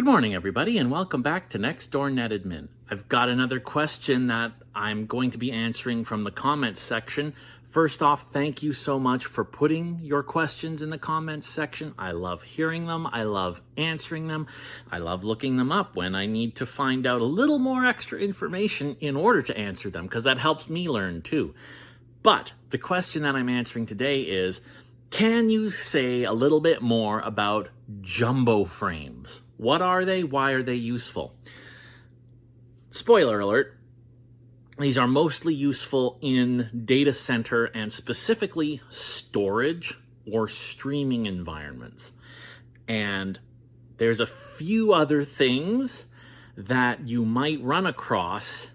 Good morning, everybody, and welcome back to Next Door NetAdmin. I've got another question that I'm going to be answering from the comments section. First off, thank you so much for putting your questions in the comments section. I love hearing them. I love answering them. I love looking them up when I need to find out a little more extra information in order to answer them, because that helps me learn too. But the question that I'm answering today is, can you say a little bit more about jumbo frames? What are they? Why are they useful? Spoiler alert, these are mostly useful in data center and specifically storage or streaming environments. And there's a few other things that you might run across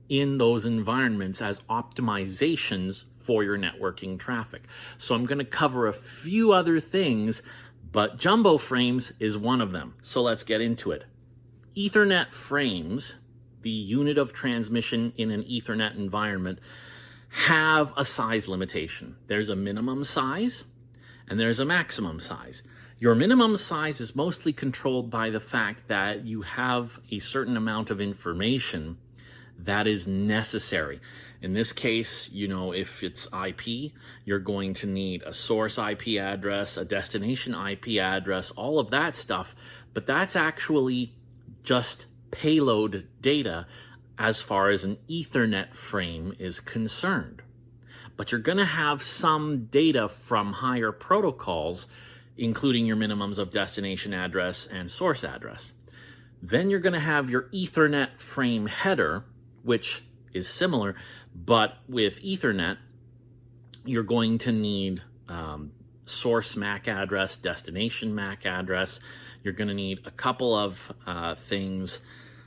in those environments as optimizations for your networking traffic. So I'm going to cover a few other things, but jumbo frames is one of them. So let's get into it. Ethernet frames, the unit of transmission in an Ethernet environment, have a size limitation. There's a minimum size and there's a maximum size. Your minimum size is mostly controlled by the fact that you have a certain amount of information that is necessary. In this case, if it's IP, you're going to need a source IP address, a destination IP address, all of that stuff. But that's actually just payload data as far as an Ethernet frame is concerned. But you're going to have some data from higher protocols, including your minimums of destination address and source address. Then you're going to have your Ethernet frame header, which is similar, but with Ethernet, you're going to need source MAC address, destination MAC address. You're going to need a couple of things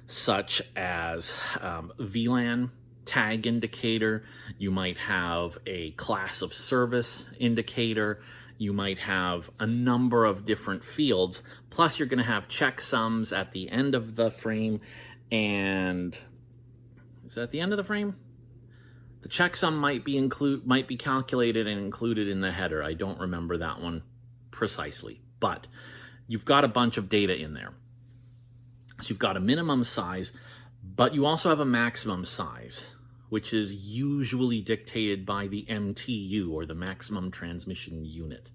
such as VLAN tag indicator. You might have a class of service indicator. You might have a number of different fields. Plus, you're going to have checksums at the end of the frame. And is that the end of the frame? The checksum might be calculated and included in the header. I don't remember that one precisely, but you've got a bunch of data in there. So you've got a minimum size, but you also have a maximum size, which is usually dictated by the MTU, or the maximum transmission unit.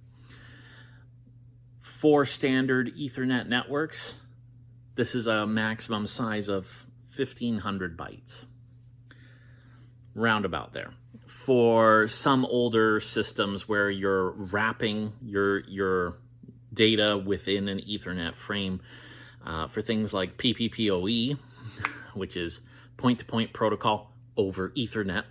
For standard Ethernet networks, this is a maximum size of 1,500 bytes. Roundabout there. For some older systems where you're wrapping your data within an Ethernet frame, for things like PPPoE, which is point-to-point protocol over Ethernet,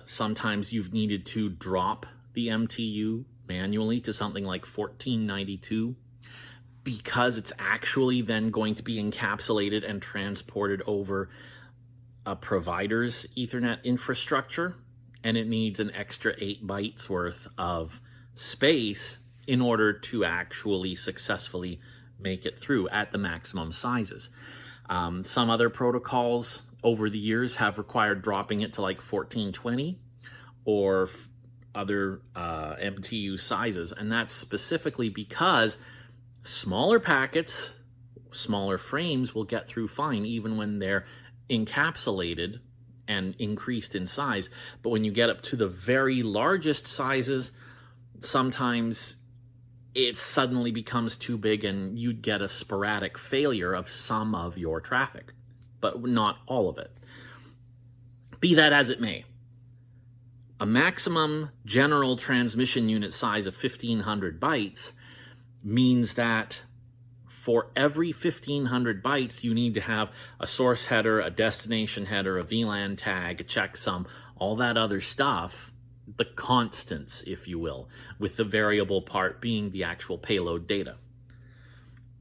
sometimes you've needed to drop the MTU manually to something like 1492 because it's actually then going to be encapsulated and transported over a provider's Ethernet infrastructure, and it needs an extra 8 bytes worth of space in order to actually successfully make it through at the maximum sizes. Some other protocols over the years have required dropping it to like 1420 or other MTU sizes, and that's specifically because smaller packets, smaller frames will get through fine even when they're encapsulated and increased in size. But when you get up to the very largest sizes, sometimes it suddenly becomes too big and you'd get a sporadic failure of some of your traffic, but not all of it. Be that as it may, a maximum general transmission unit size of 1,500 bytes means that for every 1,500 bytes, you need to have a source header, a destination header, a VLAN tag, a checksum, all that other stuff, the constants, if you will, with the variable part being the actual payload data.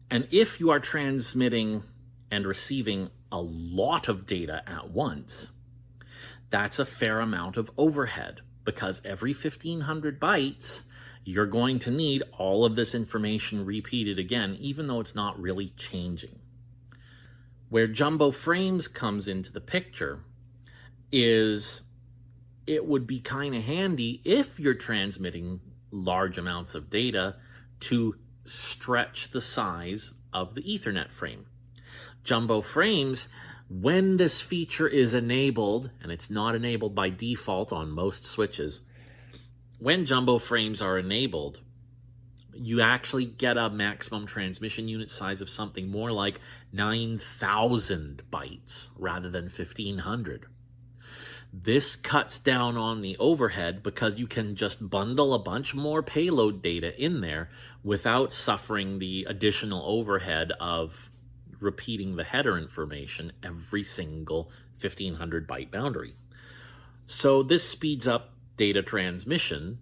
And if you are transmitting and receiving a lot of data at once, that's a fair amount of overhead, because every 1,500 bytes, you're going to need all of this information repeated again, even though it's not really changing. Where jumbo frames comes into the picture is it would be kind of handy if you're transmitting large amounts of data to stretch the size of the Ethernet frame. Jumbo frames, when this feature is enabled, and it's not enabled by default on most switches, when jumbo frames are enabled, you actually get a maximum transmission unit size of something more like 9,000 bytes rather than 1,500. This cuts down on the overhead because you can just bundle a bunch more payload data in there without suffering the additional overhead of repeating the header information every single 1,500 byte boundary. So this speeds up data transmission,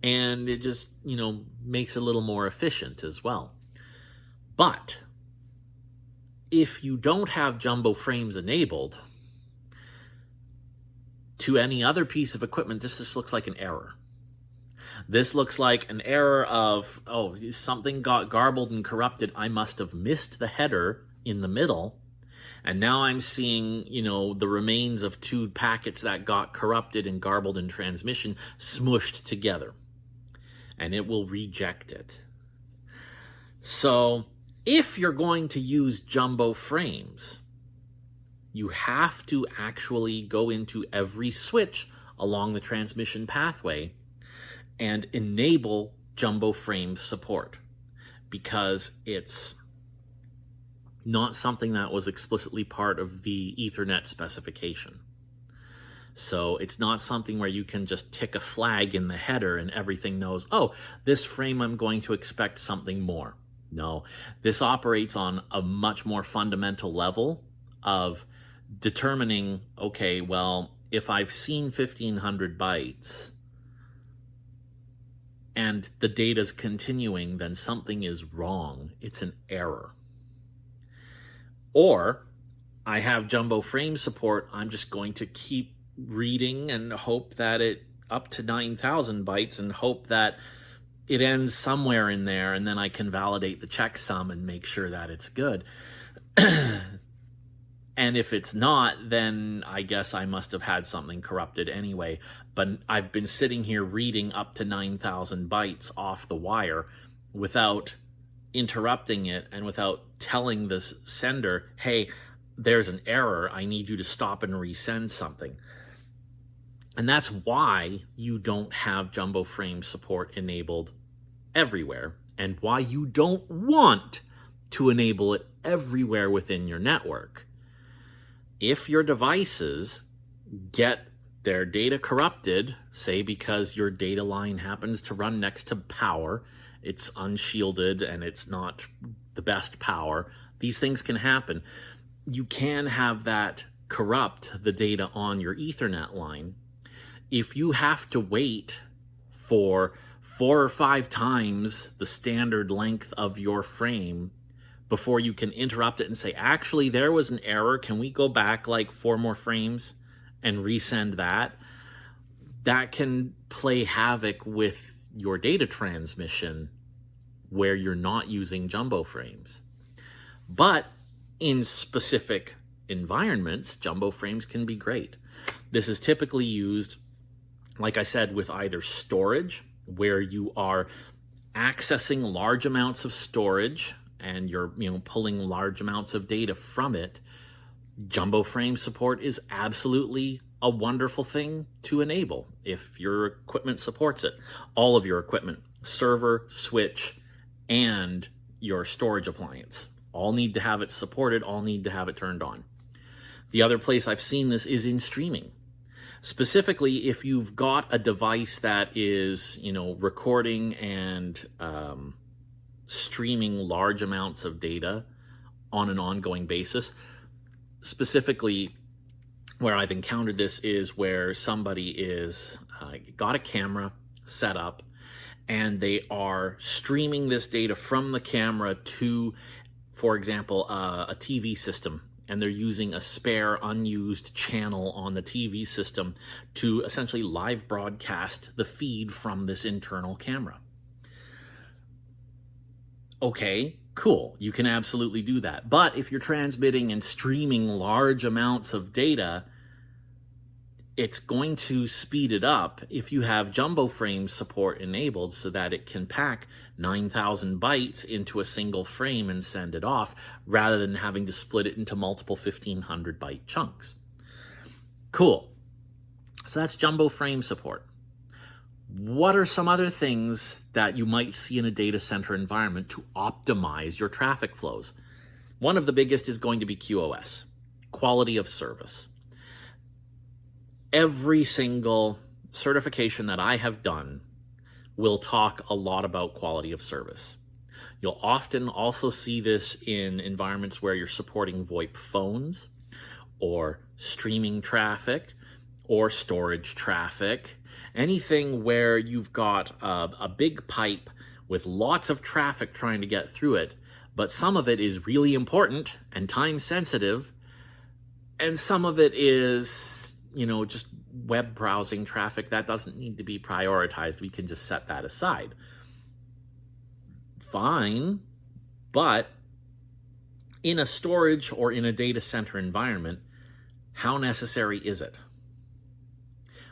and it just, makes it a little more efficient as well. But if you don't have jumbo frames enabled, to any other piece of equipment, this just looks like an error. This looks like an error of, something got garbled and corrupted. I must have missed the header in the middle, and now I'm seeing, the remains of two packets that got corrupted and garbled in transmission smushed together, and it will reject it. So if you're going to use jumbo frames, you have to actually go into every switch along the transmission pathway and enable jumbo frame support, because it's not something that was explicitly part of the Ethernet specification. So it's not something where you can just tick a flag in the header and everything knows, this frame I'm going to expect something more. No, this operates on a much more fundamental level of determining, if I've seen 1,500 bytes and the data's continuing, then something is wrong. It's an error. Or I have jumbo frame support. I'm just going to keep reading and hope that it up to 9,000 bytes and hope that it ends somewhere in there, and then I can validate the checksum and make sure that it's good. And if it's not, then I guess I must have had something corrupted anyway. But I've been sitting here reading up to 9,000 bytes off the wire without interrupting it and without telling the sender, hey, there's an error. I need you to stop and resend something. And that's why you don't have jumbo frame support enabled everywhere, and why you don't want to enable it everywhere within your network. If your devices get their data corrupted, say because your data line happens to run next to power, it's unshielded and it's not the best power, these things can happen. You can have that corrupt the data on your Ethernet line. If you have to wait for 4 or 5 times the standard length of your frame before you can interrupt it and say, actually, there was an error, can we go back like 4 more frames and resend that? That can play havoc with your data transmission where you're not using jumbo frames. But in specific environments, jumbo frames can be great. This is typically used, like I said, with either storage, where you are accessing large amounts of storage and you're pulling large amounts of data from it. Jumbo frame support is absolutely a wonderful thing to enable if your equipment supports it. All of your equipment, server, switch, and your storage appliance, all need to have it supported, all need to have it turned on. The other place I've seen this is in streaming. Specifically, if you've got a device that is, recording and streaming large amounts of data on an ongoing basis. Specifically, where I've encountered this is where somebody is got a camera set up and they are streaming this data from the camera to, for example, a TV system, and they're using a spare unused channel on the TV system to essentially live broadcast the feed from this internal camera. Okay, cool, you can absolutely do that. But if you're transmitting and streaming large amounts of data, it's going to speed it up if you have jumbo frame support enabled so that it can pack 9,000 bytes into a single frame and send it off rather than having to split it into multiple 1,500 byte chunks. Cool. So that's jumbo frame support. What are some other things that you might see in a data center environment to optimize your traffic flows? One of the biggest is going to be QoS, quality of service. Every single certification that I have done will talk a lot about quality of service. You'll often also see this in environments where you're supporting VoIP phones or streaming traffic or storage traffic, anything where you've got a big pipe with lots of traffic trying to get through it, but some of it is really important and time sensitive, and some of it is, just web browsing traffic that doesn't need to be prioritized. We can just set that aside. Fine, but in a storage or in a data center environment, how necessary is it?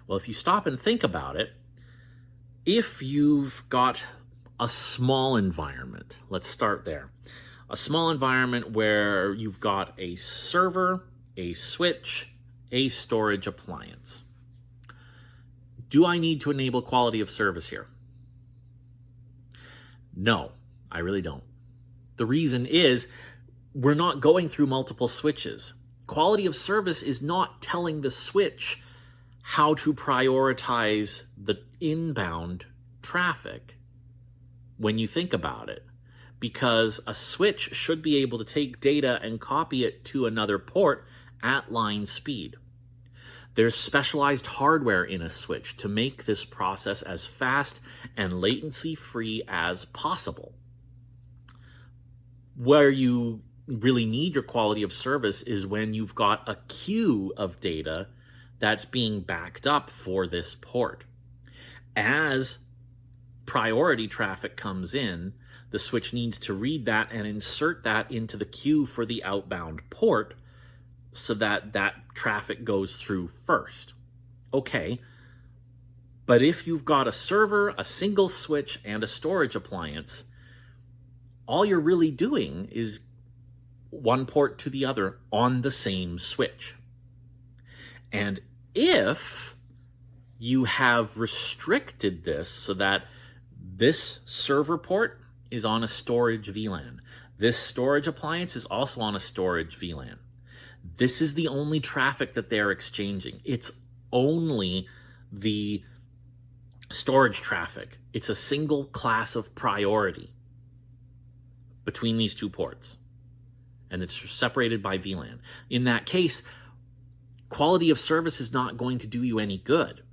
Well, if you stop and think about it, if you've got a small environment, let's start there. A small environment where you've got a server, a switch, a storage appliance. Do I need to enable quality of service here? No, I really don't. The reason is we're not going through multiple switches. Quality of service is not telling the switch how to prioritize the inbound traffic when you think about it, because a switch should be able to take data and copy it to another port at line speed. There's specialized hardware in a switch to make this process as fast and latency-free as possible. Where you really need your quality of service is when you've got a queue of data that's being backed up for this port. As priority traffic comes in, the switch needs to read that and insert that into the queue for the outbound port so that that traffic goes through first. Okay, but if you've got a server, a single switch, and a storage appliance, all you're really doing is one port to the other on the same switch. And if you have restricted this so that this server port is on a storage VLAN, this storage appliance is also on a storage VLAN, this is the only traffic that they're exchanging. It's only the storage traffic. It's a single class of priority between these two ports, and it's separated by VLAN. In that case, quality of service is not going to do you any good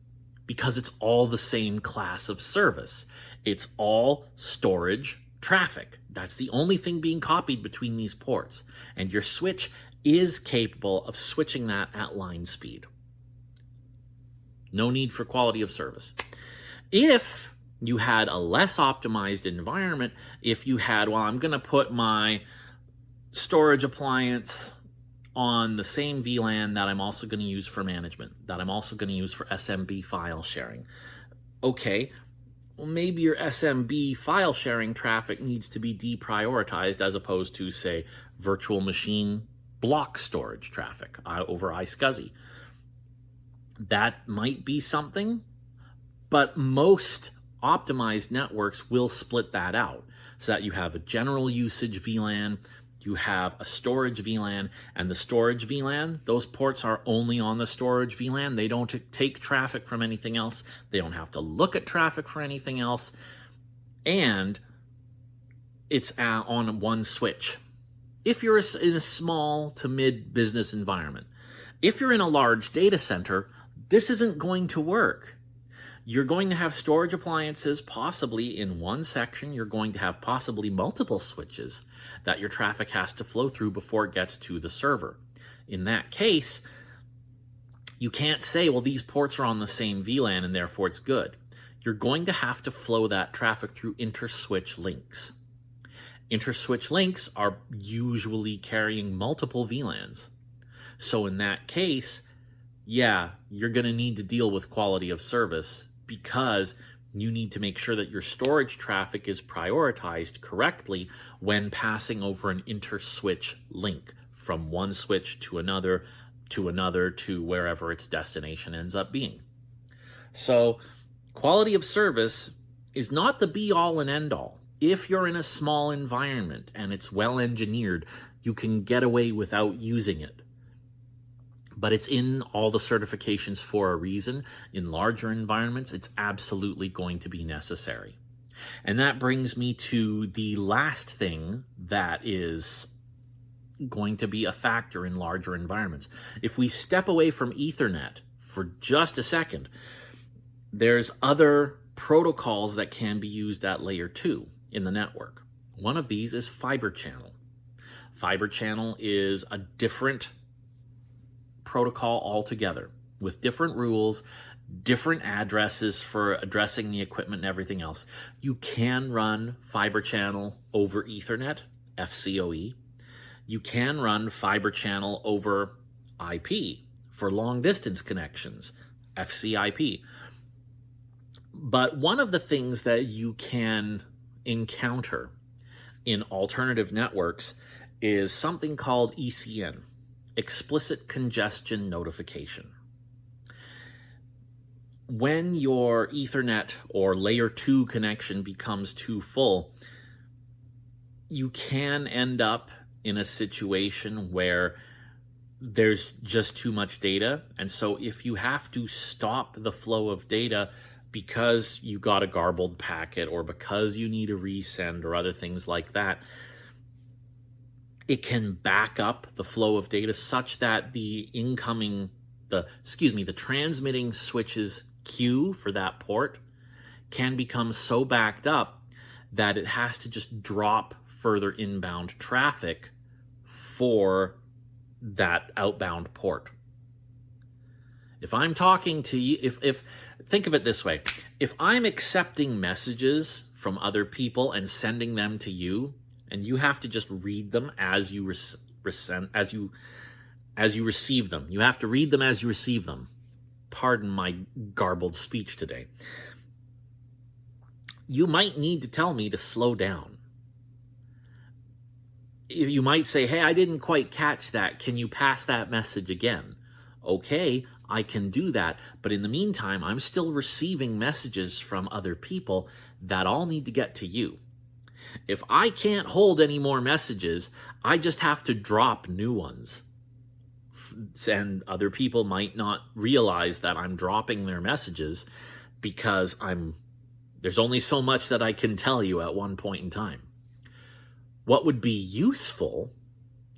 because it's all the same class of service. It's all storage traffic. That's the only thing being copied between these ports, and your switch is capable of switching that at line speed. No need for quality of service. If you had a less optimized environment, if you had, well, I'm going to put my storage appliance on the same VLAN that I'm also going to use for management, that I'm also going to use for SMB file sharing. Okay, well, maybe your SMB file sharing traffic needs to be deprioritized as opposed to, say, virtual machine block storage traffic over iSCSI. That might be something, but most optimized networks will split that out so that you have a general usage VLAN, you have a storage VLAN, and the storage VLAN, those ports are only on the storage VLAN. They don't take traffic from anything else. They don't have to look at traffic for anything else. And it's on one switch. If you're in a small to mid business environment, if you're in a large data center, this isn't going to work. You're going to have storage appliances possibly in one section. You're going to have possibly multiple switches that your traffic has to flow through before it gets to the server. In that case, you can't say, well, these ports are on the same VLAN and therefore it's good. You're going to have to flow that traffic through inter-switch links. Inter-switch links are usually carrying multiple VLANs. So in that case, yeah, you're going to need to deal with quality of service because you need to make sure that your storage traffic is prioritized correctly when passing over an inter-switch link from one switch to another, to wherever its destination ends up being. So quality of service is not the be-all and end-all. If you're in a small environment and it's well engineered, you can get away without using it. But it's in all the certifications for a reason. In larger environments, it's absolutely going to be necessary. And that brings me to the last thing that is going to be a factor in larger environments. If we step away from Ethernet for just a second, there's other protocols that can be used at layer 2 in the network. One of these is fiber channel. Fiber channel is a different protocol altogether with different rules, different addresses for addressing the equipment and everything else. You can run fiber channel over Ethernet, FCOE. You can run fiber channel over IP for long distance connections, FCIP. But one of the things that you can encounter in alternative networks is something called ECN, explicit congestion notification. When your Ethernet or layer 2 connection becomes too full, you can end up in a situation where there's just too much data. And so if you have to stop the flow of data because you got a garbled packet or because you need a resend or other things like that, it can back up the flow of data such that the transmitting switch's queue for that port can become so backed up that it has to just drop further inbound traffic for that outbound port. If I'm talking to you, if think of it this way, if I'm accepting messages from other people and sending them to you, and you have to just read them as you receive them. You have to read them as you receive them. Pardon my garbled speech today. You might need to tell me to slow down. You might say, hey, I didn't quite catch that. Can you pass that message again? Okay, I can do that. But in the meantime, I'm still receiving messages from other people that all need to get to you. If I can't hold any more messages, I just have to drop new ones. And other people might not realize that I'm dropping their messages because there's only so much that I can tell you at one point in time. What would be useful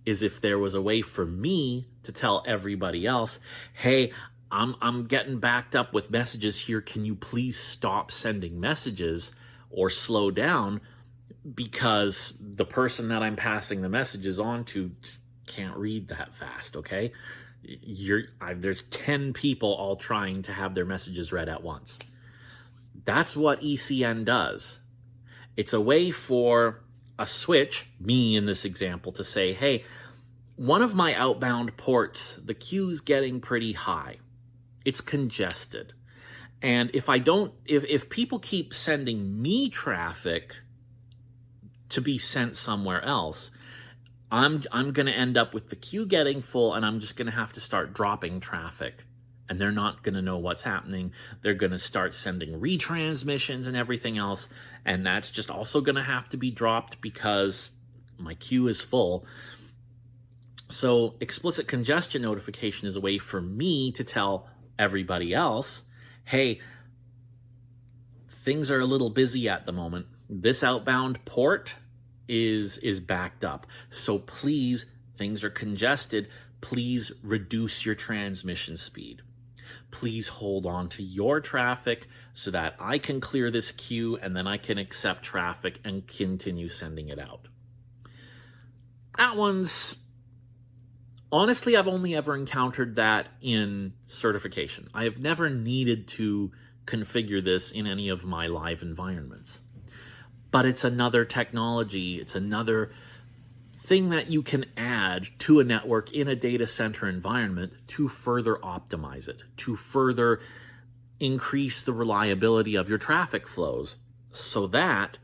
is if there was a way for me to tell everybody else, hey, I'm getting backed up with messages here. Can you please stop sending messages or slow down? Because the person that I'm passing the messages on to just can't read that fast, okay? There's 10 people all trying to have their messages read at once. That's what ECN does. It's a way for a switch, me in this example, to say, hey, one of my outbound ports, the queue's getting pretty high. It's congested. And if people keep sending me traffic to be sent somewhere else, I'm going to end up with the queue getting full, and I'm just going to have to start dropping traffic. And they're not going to know what's happening. They're going to start sending retransmissions and everything else, and that's just also going to have to be dropped because my queue is full. So explicit congestion notification is a way for me to tell everybody else, hey, things are a little busy at the moment. This outbound port is backed up. So please, things are congested. Please reduce your transmission speed. Please hold on to your traffic so that I can clear this queue and then I can accept traffic and continue sending it out. That one's, honestly, I've only ever encountered that in certification. I have never needed to configure this in any of my live environments. But it's another technology, it's another thing that you can add to a network in a data center environment to further optimize it, to further increase the reliability of your traffic flows so that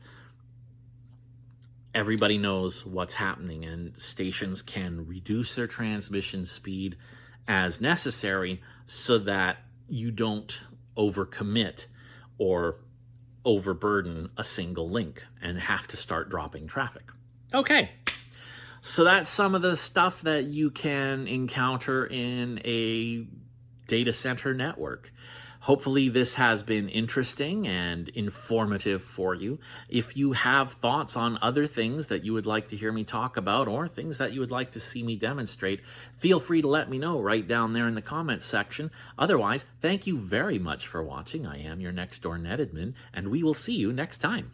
everybody knows what's happening and stations can reduce their transmission speed as necessary so that you don't overcommit or overburden a single link and have to start dropping traffic. Okay, so that's some of the stuff that you can encounter in a data center network. Hopefully this has been interesting and informative for you. If you have thoughts on other things that you would like to hear me talk about or things that you would like to see me demonstrate, feel free to let me know right down there in the comments section. Otherwise, thank you very much for watching. I am your next door netadmin, and we will see you next time.